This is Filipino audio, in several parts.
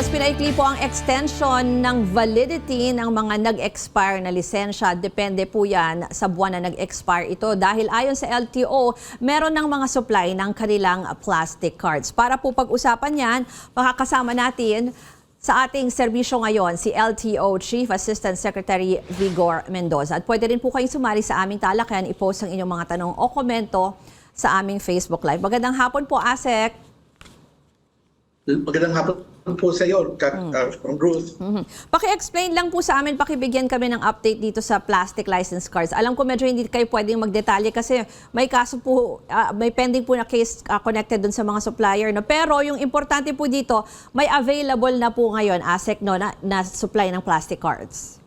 Mas pinaikli po ang extension ng validity ng mga nag-expire na lisensya. Depende po yan sa buwan na nag-expire ito. Dahil ayon sa LTO, meron ng mga supply ng kanilang plastic cards. Para po pag-usapan yan, makakasama natin sa ating serbisyo ngayon si LTO Chief Assistant Secretary Vigor Mendoza. At pwede rin po kayong sumali sa aming talakayan, i-post ang inyong mga tanong o komento sa aming Facebook Live. Magandang hapon po, ASEC. Magandang hapon po sa iyo, Ruth. Paki-explain lang po sa amin, pakibigyan kami ng update dito sa plastic license cards. Alam ko medyo hindi kayo pwedeng magdetalye kasi may kaso po, may pending po na case connected dun sa mga supplier. No? Pero yung importante po dito, may available na po ngayon, ASEC, no, na supply ng plastic cards.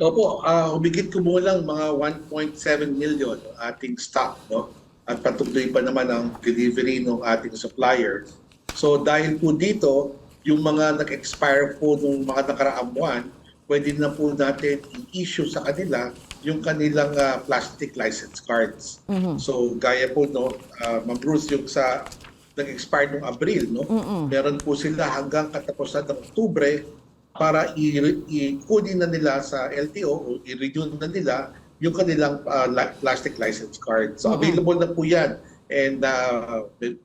Opo, humigit kumulang mga 1.7 million ating stock, no? At patuloy pa naman ang delivery ng ating supplier. So dahil po dito, yung mga nag-expire po nung mga nakaraang buwan, pwede na po natin i-issue sa kanila yung kanilang plastic license cards. So gaya po, no, Ma'am Bruce, yung sa nag-expire nung Abril, no, meron po sila hanggang katapusan ng Oktubre para i-kunin na nila sa LTO o i-renew na nila yung kanilang plastic license card. So available na po yan. And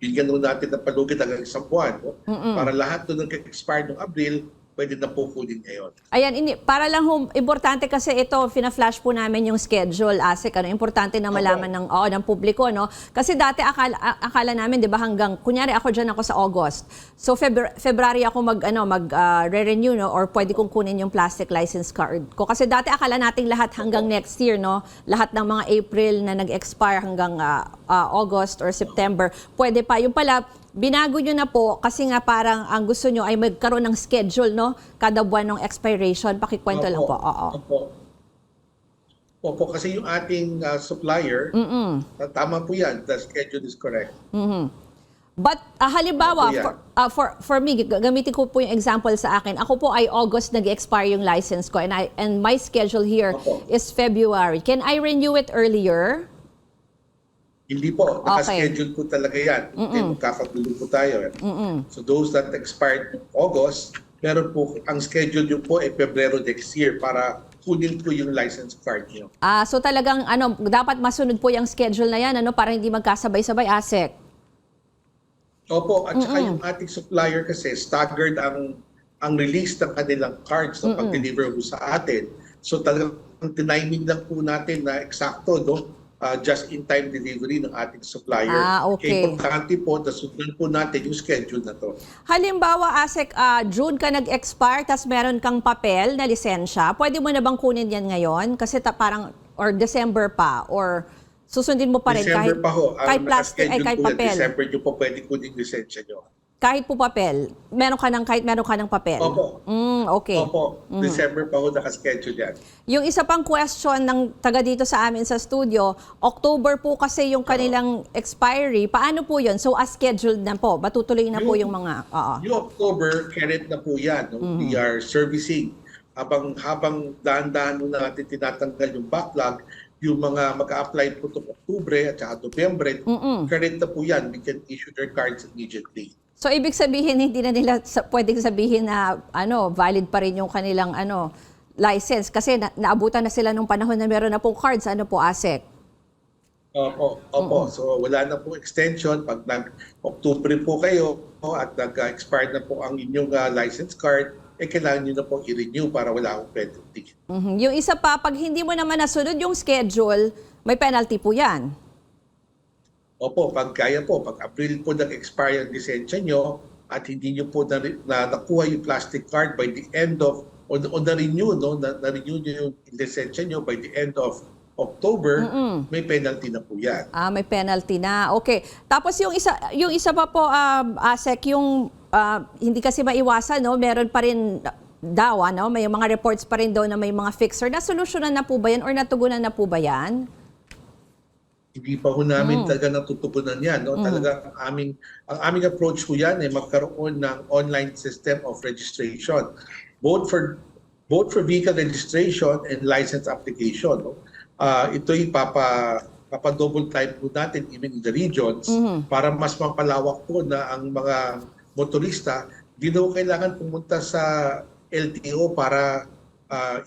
bigyan nun natin ng palugit hanggang isang buwan, no? Para lahat doon nag-expire noong Abril, pwede na po kunin ngayon. Ayan, para lang importante kasi ito, fina-flash po namin yung schedule, ASEC. Ano, importante na malaman ng publiko, no? Kasi dati akala namin, 'di ba, hanggang kunyari ako diyan ako sa August. So February ako re-renew, no, or pwede kong kunin yung plastic license card ko. Kasi dati akala nating lahat hanggang next year, no? Lahat ng mga April na nag-expire hanggang August or September, pwede pa. Yung pala, binago nyo na po kasi nga parang ang gusto nyo ay magkaroon ng schedule, no? Kada buwan ng expiration. Pakikwento lang po. Opo, kasi yung ating supplier, tama po yan. The schedule is correct. But halimbawa, for me, gamitin ko po yung example sa akin. Ako po ay August nag-expire yung license ko and my schedule here is February. Can I renew it earlier? Hindi po. Naka-schedule po talaga yan. Hindi magkakagulo po tayo. So those that expired August, meron po, ang schedule nyo po ay Pebrero next year para kunin po yung license card nyo. So talagang dapat masunod po yung schedule na yan, para hindi magkasabay-sabay, ASEC? Opo. At saka yung ating supplier kasi staggered ang release ng kanilang cards na pag-deliver po sa atin. So talagang tiniming lang po natin na eksakto, no? Just-in-time delivery ng ating supplier. Okay. Kaya importante po, nasundan po natin yung schedule na to. Halimbawa, ASEC, June ka nag-expire, tas meron kang papel na lisensya, pwede mo na bang kunin yan ngayon? Kasi parang, or December pa, or susundin mo pa rin December kahit, pa ho. kahit plastic, ay kahit papel. December nyo po pwede kunin lisensya nyo. Kahit po papel? Kahit meron ka ng papel? Opo. Okay. Opo. December pa ho nakaschedule yan. Yung isa pang question ng taga dito sa amin sa studio, October po kasi yung kanilang expiry. Paano po yun? So as scheduled na po? Matutuloy na po yung mga... Yung October, current na po yan. No? We are servicing. Habang dahan-dahan natin tinatanggal yung backlog, yung mga mag-a-apply po itong October at saka November, current na po yan. We can issue their cards immediately. So ibig sabihin hindi na nila pwedeng sabihin na valid pa rin yung kanilang license kasi naabutan na sila nung panahon na meron na pong cards, ASEC? Opo. So wala na pong extension pag nag-October po kayo at nag-expired na po ang inyong license card, kailangan nyo na po i-renew para wala akong penalty. Yung isa pa, pag hindi mo naman nasunod yung schedule, may penalty po yan. Opo, pag April po nag-expire ang lisensya nyo at hindi nyo po nakuha yung plastic card by the end of, o na-renew, no? Na-renew nyo yung lisensya nyo by the end of October, may penalty na po yan. May penalty na. Okay. Tapos yung isa pa po, ASEC, yung hindi kasi maiwasan, no? Meron pa rin daw, may mga reports pa rin daw na may mga fixer. Nasolusyonan na po ba yan or natugunan na po ba yan? Hindi pa ho namin talaga natutugunan yan. No? Talaga ang aming approach ho yan ay magkaroon ng online system of registration. Both for vehicle registration and license application. No? Ito'y papa-double type po natin even in the regions para mas mapalawak po na ang mga motorista di daw kailangan pumunta sa LTO para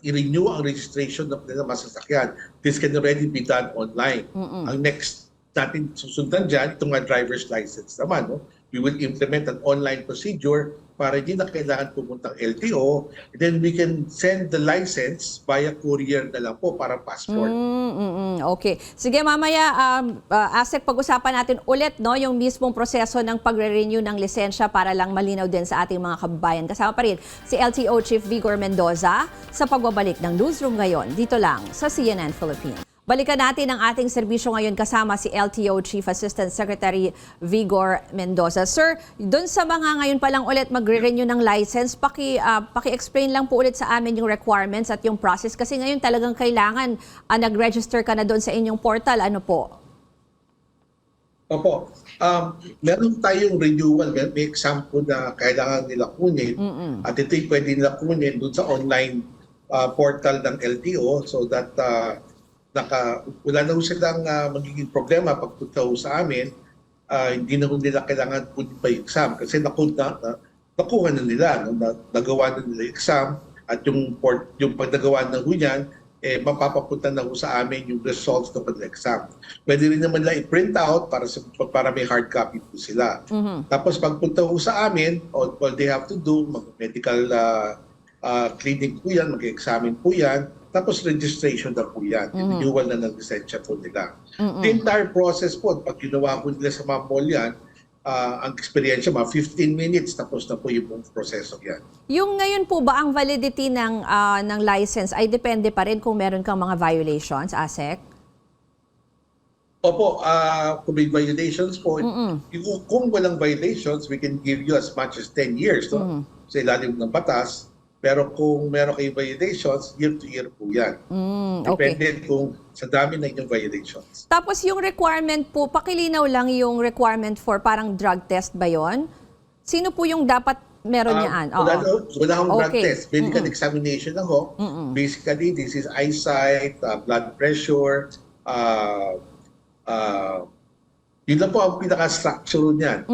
i-renew ang registration ng kanilang masasakyan. This can already be done online. Ang next natin susundan dyan, itong mga driver's license naman. No? We will implement an online procedure para hindi na kailangan pumuntang LTO. Then we can send the license via courier na lang po para passport. Okay. Sige, mamaya, Asek, pag-usapan natin ulit no, yung mismong proseso ng pagre-renew ng lisensya para lang malinaw din sa ating mga kababayan. Kasama pa rin si LTO Chief Vigor Mendoza sa pagbabalik ng newsroom ngayon dito lang sa CNN Philippines. Balikan natin ang ating serbisyo ngayon kasama si LTO Chief Assistant Secretary Vigor Mendoza. Sir, doon sa mga ngayon pa lang ulit magre-renew ng license, paki-explain lang po ulit sa amin yung requirements at yung process kasi ngayon talagang kailangan nag-register ka na doon sa inyong portal. Ano po? Opo. Meron tayong renewal, may exam po na kailangan nila kunin at ito'y pwede nila kunin doon sa online portal ng LTO so that wala na silang magiging problema pagpunta sa amin, hindi na nila kailangan kunin pa yung exam kasi nakuha na nila, nagawa na nila yung exam at yung pagdagawa ng hunyan, mapapapunta na sa amin yung results ng exam. Pwede rin naman nila i-print out para may hard copy po sila. Tapos pagpunta sa amin, all they have to do, mag-medical clinic po yan, mag-examine po yan, tapos registration na po yan. Renewal na ng lisensya po nila. The entire process po, pag ginawa po nila sa mga mall yan, ang experience mga 15 minutes tapos na po yung proseso yan. Yung ngayon po ba ang validity ng license ay depende pa rin kung meron kang mga violations, Asek? Opo, kung may violations po, kung walang violations, we can give you as much as 10 years no? Sa ilalim ng batas. Pero kung meron kayong violations, year to year po yan. Okay. Depende kung sa dami na inyong violations. Tapos yung requirement po, pakilinaw lang yung requirement for parang drug test ba yon? Sino po yung dapat meron niyaan? Wala akong drug Okay. test. Medical examination lang ho. Basically, this is eyesight, blood pressure, yun lang po ang pinaka-structure niyan.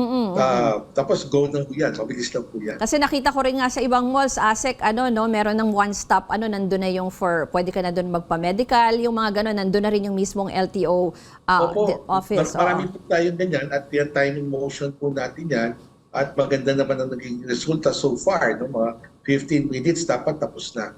Tapos go na po yan. Mabilis lang po yan. Kasi nakita ko rin nga sa ibang malls, Asek, meron ng one-stop, nandun na yung pwede ka na doon magpa-medical, yung mga gano'n, nandun na rin yung mismong LTO office. Marami po tayong ganyan at yan timing motion po natin yan. At maganda naman ang naging resulta so far. No? Mga 15 minutes dapat tapos na.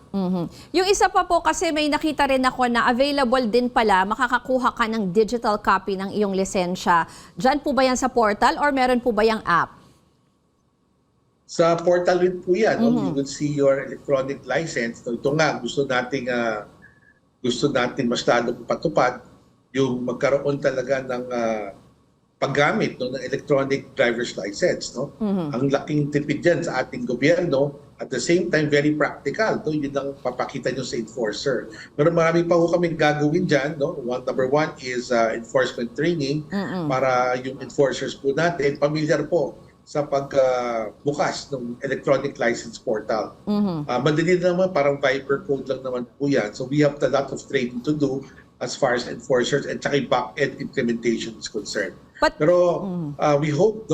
Yung isa pa po kasi may nakita rin ako na available din pala, makakakuha ka ng digital copy ng iyong lisensya. Diyan po ba yan sa portal or meron po ba yung app? Sa portal rin po yan. No? You will see your electronic license. No? Ito nga, gusto natin mas lalong patupad yung magkaroon talaga ng paggamit ng electronic driver's license. No? Ang laking tipid dyan sa ating gobyerno, at the same time, very practical. No? Yun ang papakita nyo sa enforcer. Pero marami pa ho kami gagawin dyan. No? Number one is enforcement training para yung enforcers po natin familiar po sa pagbukas ng electronic license portal. Madali naman, parang Viber code lang naman po yan. So we have a lot of training to do as far as enforcers and saka back-end implementation is concerned. Pero we hope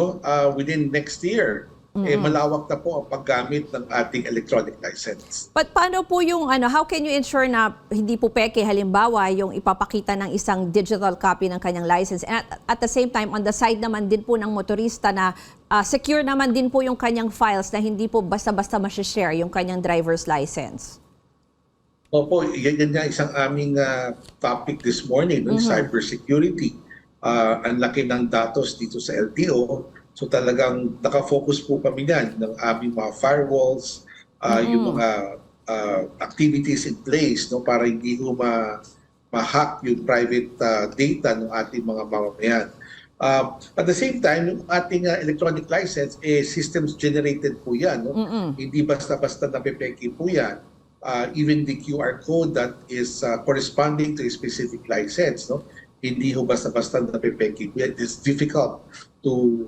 within next year, malawak na po ang paggamit ng ating electronic license. But paano po yung, how can you ensure na hindi po peke, halimbawa, yung ipapakita ng isang digital copy ng kanyang license? And at the same time, on the side naman din po ng motorista na secure naman din po yung kanyang files na hindi po basta-basta ma-share yung kanyang driver's license? Opo, yan nga isang aming topic this morning, cybersecurity. Ang laki ng datos dito sa LTO. So talagang nakafocus po kami yan ng aming mga firewalls, yung mga activities in place para hindi ko ma-hack yung private data ng ating mga mamamayan. At the same time, yung ating electronic license, systems generated po yan. No? Hindi basta-basta napepeki po yan. Even the QR code that is corresponding to a specific license. No? Hindi ho basta-basta napepeki po yan. It's difficult to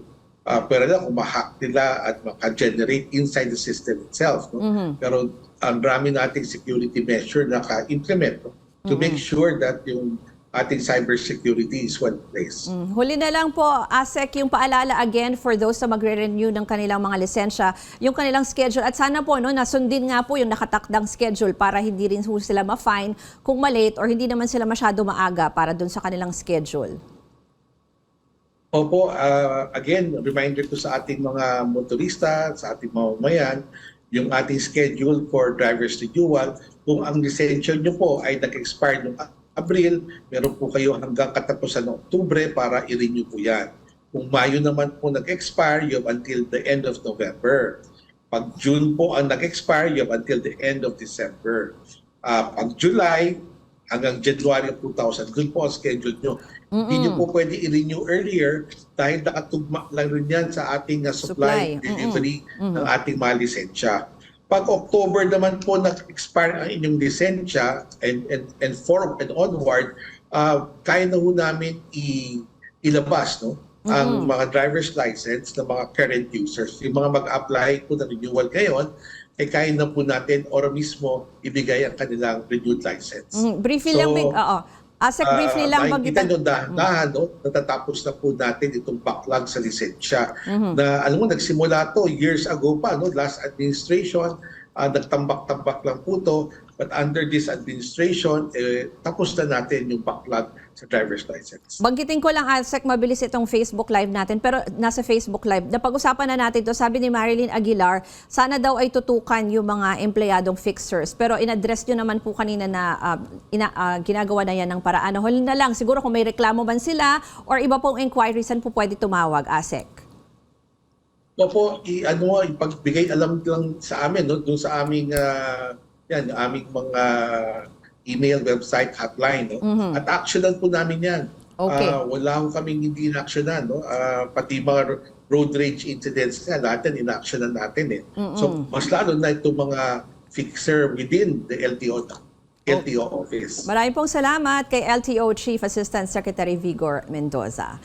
pero lang kung ma-hack nila at maka-generate inside the system itself. No? Pero ang dami nating security measure na ka-implement to make sure that yung ating cybersecurity is one place. Huli na lang po, ASEC, yung paalala again for those na magre-renew ng kanilang mga lisensya, yung kanilang schedule. At sana po, no, nasundin nga po yung nakatakdang schedule para hindi rin po sila ma-fine kung malate or hindi naman sila masyado maaga para dun sa kanilang schedule. Opo, again, reminder ko sa ating mga motorista, sa ating mamamayan, yung ating schedule for driver's renewal. Kung ang lisensya nyo po ay nag-expire noong Abril, meron po kayo hanggang katapusan ng Oktubre para i-renew po yan. Kung Mayo naman po nag-expire, you have until the end of November. Pag June po ang nag-expire, you have until the end of December. Pag July, hanggang January of 2000, dun po ang schedule nyo. Hindi nyo po pwede i-renew earlier dahil nakatugma lang rin yan sa ating supply, delivery ng ating mga lisensya. Pag October naman po nag-expire ang inyong lisensya and onward, kaya na ho namin ilabas, no, ang mga driver's license ng mga current users. Yung mga mag-apply po na renewal ngayon, kaya na po natin oro mismo ibigay ang kanilang renewed license. Briefly lang, ASEC, briefly lang. Nakikita nyo dahan-dahan, no, natatapos na po natin itong backlog sa lisensya. Na alam mo, nagsimula to years ago pa, no, last administration, nagtambak-tambak lang po to. But under this administration, tapos na natin yung backlog sa driver's license. Banggitin ko lang, ASEC, mabilis itong Facebook Live natin, pero nasa Facebook Live, napag-usapan na natin to. Sabi ni Marilyn Aguilar, sana daw ay tutukan yung mga empleyadong fixers. Pero in-address nyo naman po kanina na ginagawa na yan ng paraan. Huli na lang, siguro kung may reklamo man sila or iba pong inquiry, saan po pwede tumawag, ASEC? Opo, ipagbigay alam lang sa amin, no, dun sa aming yan, yung aming mga email, website, hotline. No? At actionan po namin yan. Okay. Wala ko kaming hindi in-actionan. No? Pati mga road rage incidents nga, lahat yan in-actionan natin. So, mas lalo na itong mga fixer within the LTO office. Maraming pong salamat kay LTO Chief Assistant Secretary Vigor Mendoza.